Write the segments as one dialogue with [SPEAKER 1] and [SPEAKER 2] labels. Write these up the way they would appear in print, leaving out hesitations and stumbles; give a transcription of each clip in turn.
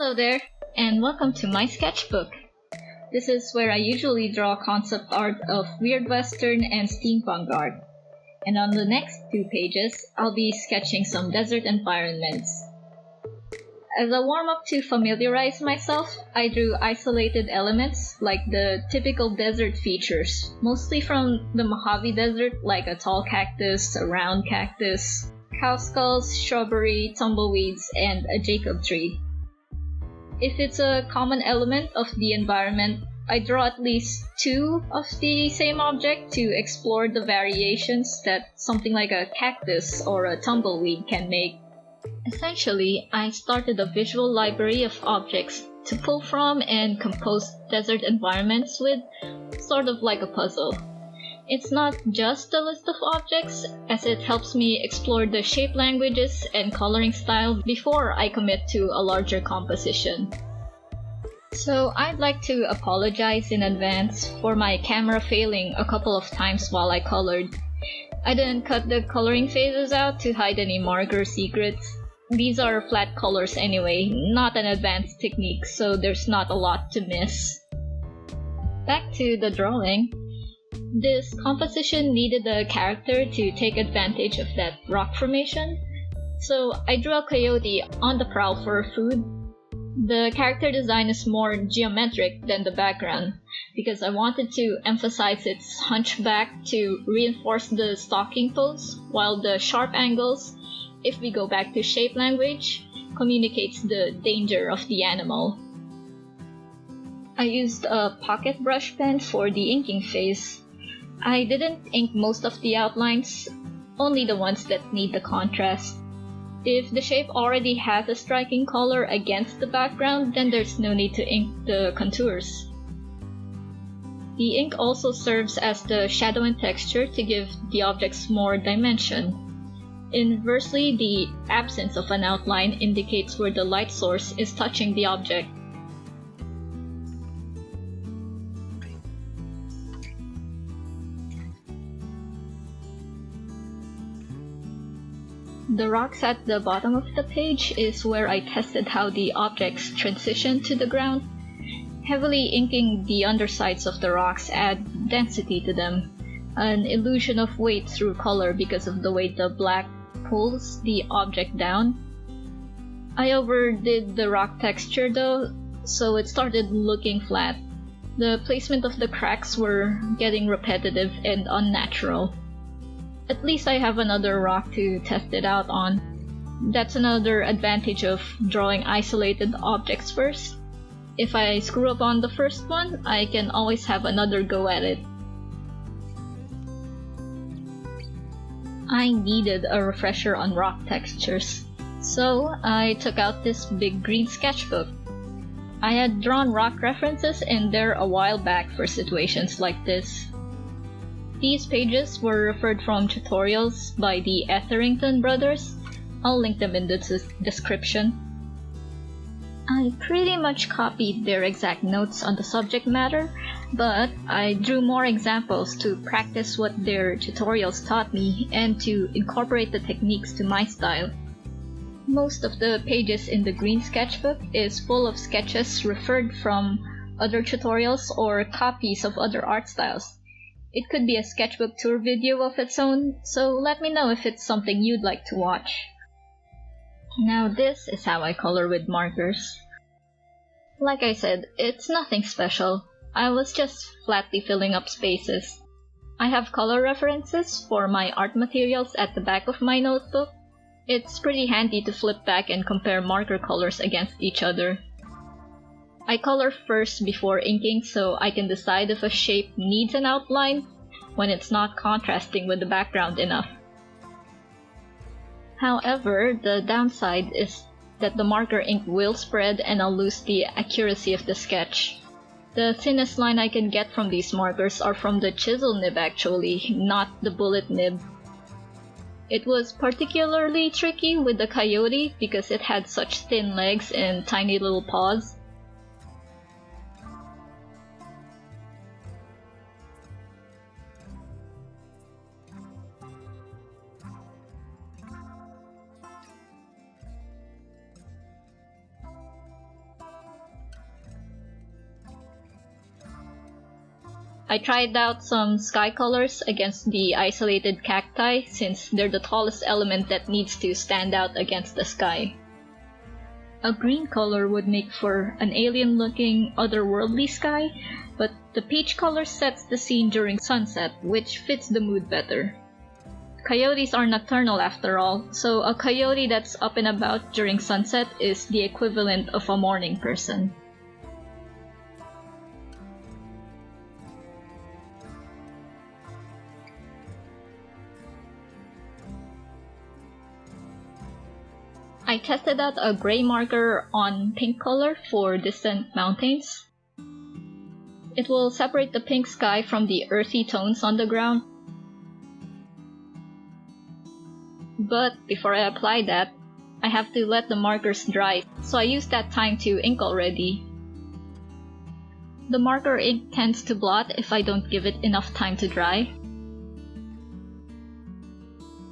[SPEAKER 1] Hello there, and welcome to my sketchbook. This is where I usually draw concept art of weird western and steampunk art. And on the next two pages, I'll be sketching some desert environments. As a warm-up to familiarize myself, I drew isolated elements like the typical desert features, mostly from the Mojave Desert like a tall cactus, a round cactus, cow skulls, shrubbery, tumbleweeds, and a Jacob tree. If it's a common element of the environment, I draw at least two of the same object to explore the variations that something like a cactus or a tumbleweed can make. Essentially, I started a visual library of objects to pull from and compose desert environments with, sort of like a puzzle. It's not just a list of objects, as it helps me explore the shape languages and coloring style before I commit to a larger composition. So I'd like to apologize in advance for my camera failing a couple of times while I colored. I didn't cut the coloring phases out to hide any marker secrets. These are flat colors anyway, not an advanced technique, so there's not a lot to miss. Back to the drawing. This composition needed a character to take advantage of that rock formation, so I drew a coyote on the prowl for food. The character design is more geometric than the background because I wanted to emphasize its hunchback to reinforce the stalking pose, while the sharp angles, if we go back to shape language, communicates the danger of the animal. I used a pocket brush pen for the inking phase. I didn't ink most of the outlines, only the ones that need the contrast. If the shape already has a striking color against the background, then there's no need to ink the contours. The ink also serves as the shadow and texture to give the objects more dimension. Inversely, the absence of an outline indicates where the light source is touching the object. The rocks at the bottom of the page is where I tested how the objects transition to the ground. Heavily inking the undersides of the rocks add density to them, an illusion of weight through color because of the way the black pulls the object down. I overdid the rock texture though, so it started looking flat. The placement of the cracks were getting repetitive and unnatural. At least I have another rock to test it out on. That's another advantage of drawing isolated objects first. If I screw up on the first one, I can always have another go at it. I needed a refresher on rock textures, so I took out this big green sketchbook. I had drawn rock references in there a while back for situations like this. These pages were referred from tutorials by the Etherington brothers. I'll link them in the description. I pretty much copied their exact notes on the subject matter, but I drew more examples to practice what their tutorials taught me and to incorporate the techniques to my style. Most of the pages in the green sketchbook is full of sketches referred from other tutorials or copies of other art styles. It could be a sketchbook tour video of its own, so let me know if it's something you'd like to watch. Now this is how I color with markers. Like I said, it's nothing special. I was just flatly filling up spaces. I have color references for my art materials at the back of my notebook. It's pretty handy to flip back and compare marker colors against each other. I color first before inking so I can decide if a shape needs an outline when it's not contrasting with the background enough. However, the downside is that the marker ink will spread and I'll lose the accuracy of the sketch. The thinnest line I can get from these markers are from the chisel nib actually, not the bullet nib. It was particularly tricky with the coyote because it had such thin legs and tiny little paws. I tried out some sky colors against the isolated cacti since they're the tallest element that needs to stand out against the sky. A green color would make for an alien-looking, otherworldly sky, but the peach color sets the scene during sunset, which fits the mood better. Coyotes are nocturnal after all, so a coyote that's up and about during sunset is the equivalent of a morning person. I tested out a gray marker on pink color for distant mountains. It will separate the pink sky from the earthy tones on the ground. But before I apply that, I have to let the markers dry, so I use that time to ink already. The marker ink tends to blot if I don't give it enough time to dry.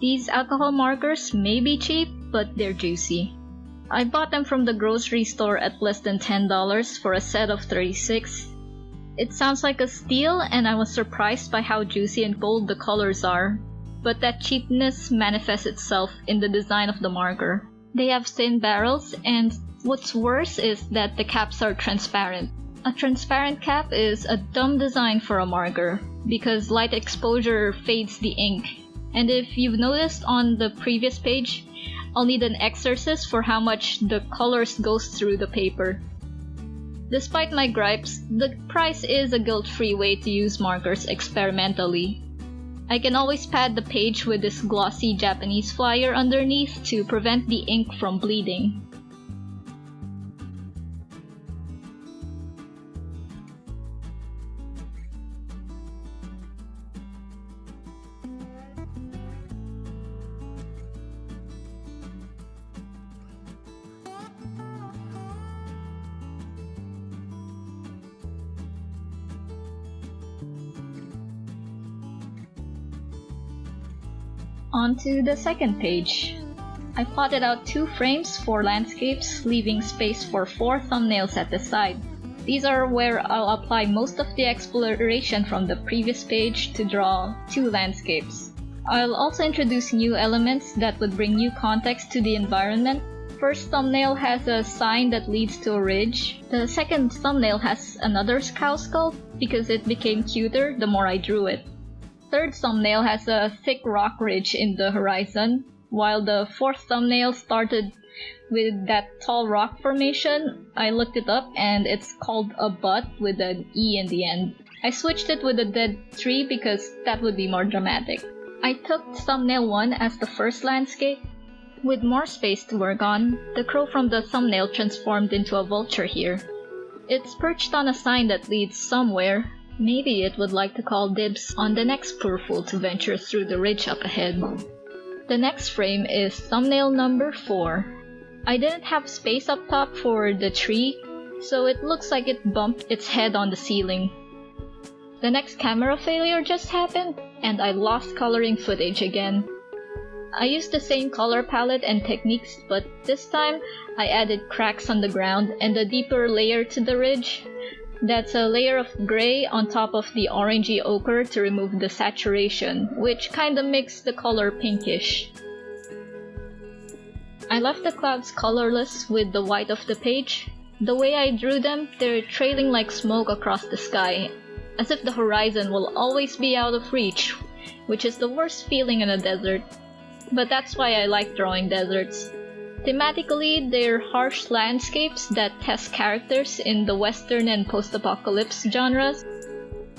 [SPEAKER 1] These alcohol markers may be cheap, but they're juicy. I bought them from the grocery store at less than $10 for a set of 36. It sounds like a steal, and I was surprised by how juicy and bold the colors are. But that cheapness manifests itself in the design of the marker. They have thin barrels, and what's worse is that the caps are transparent. A transparent cap is a dumb design for a marker, because light exposure fades the ink. And if you've noticed on the previous page, I'll need an exorcist for how much the colors goes through the paper. Despite my gripes, the price is a guilt-free way to use markers experimentally. I can always pad the page with this glossy Japanese flyer underneath to prevent the ink from bleeding. On to the second page. I plotted out 2 frames for landscapes, leaving space for 4 thumbnails at the side. These are where I'll apply most of the exploration from the previous page to draw 2 landscapes. I'll also introduce new elements that would bring new context to the environment. First thumbnail has a sign that leads to a ridge. The second thumbnail has another cow skull because it became cuter the more I drew it. Third thumbnail has a thick rock ridge in the horizon, while the fourth thumbnail started with that tall rock formation. I looked it up and it's called a butt with an E in the end. I switched it with a dead tree because that would be more dramatic. I took thumbnail 1 as the first landscape. With more space to work on, the crow from the thumbnail transformed into a vulture here. It's perched on a sign that leads somewhere. Maybe it would like to call dibs on the next poor fool to venture through the ridge up ahead. The next frame is thumbnail number 4. I didn't have space up top for the tree, so it looks like it bumped its head on the ceiling. The next camera failure just happened, and I lost coloring footage again. I used the same color palette and techniques, but this time I added cracks on the ground and a deeper layer to the ridge. That's a layer of gray on top of the orangey ochre to remove the saturation, which kinda makes the color pinkish. I left the clouds colorless with the white of the page. The way I drew them, they're trailing like smoke across the sky, as if the horizon will always be out of reach, which is the worst feeling in a desert. But that's why I like drawing deserts. Thematically, they're harsh landscapes that test characters in the western and post-apocalypse genres.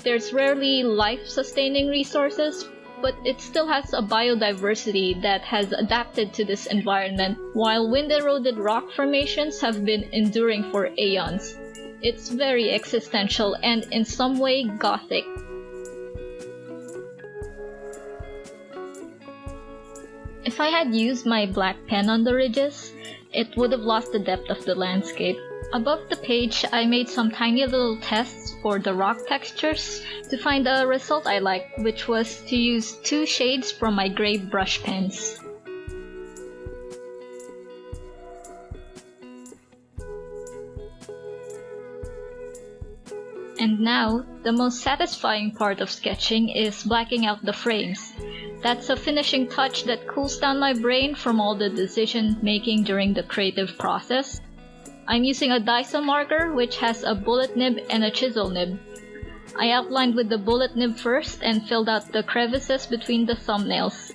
[SPEAKER 1] There's rarely life-sustaining resources, but it still has a biodiversity that has adapted to this environment, while wind-eroded rock formations have been enduring for aeons. It's very existential and in some way gothic. If I had used my black pen on the ridges, it would have lost the depth of the landscape. Above the page, I made some tiny little tests for the rock textures to find a result I liked, which was to use 2 shades from my gray brush pens. And now, the most satisfying part of sketching is blacking out the frames. That's a finishing touch that cools down my brain from all the decision making during the creative process. I'm using a Dyson marker which has a bullet nib and a chisel nib. I outlined with the bullet nib first and filled out the crevices between the thumbnails.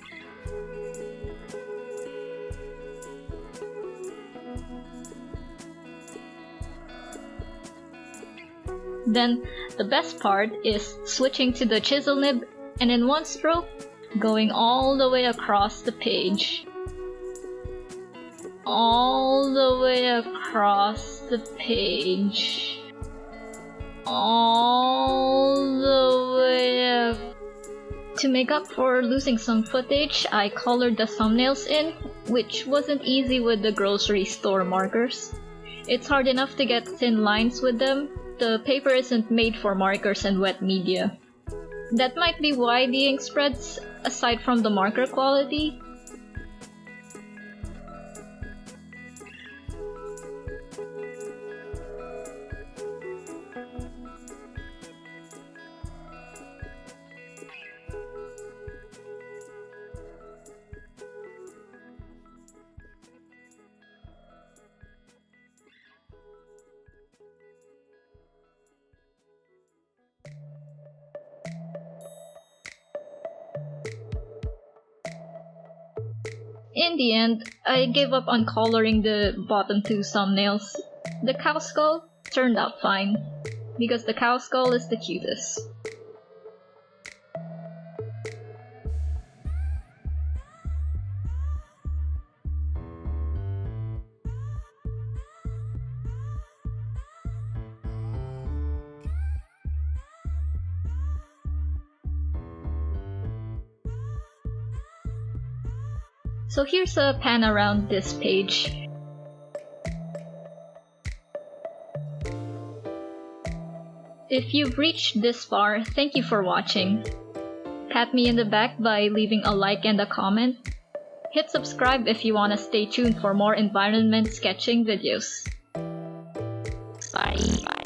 [SPEAKER 1] Then, the best part is switching to the chisel nib and in one stroke, going all the way across the page. All the way across the page. All the way up. To make up for losing some footage, I colored the thumbnails in, which wasn't easy with the grocery store markers. It's hard enough to get thin lines with them. The paper isn't made for markers and wet media. That might be why the ink spreads, aside from the marker quality. In the end, I gave up on coloring the bottom two thumbnails. The cow skull turned out fine, because the cow skull is the cutest. So here's a pan around this page. If you've reached this far, thank you for watching. Pat me in the back by leaving a like and a comment. Hit subscribe if you want to stay tuned for more environment sketching videos. Bye.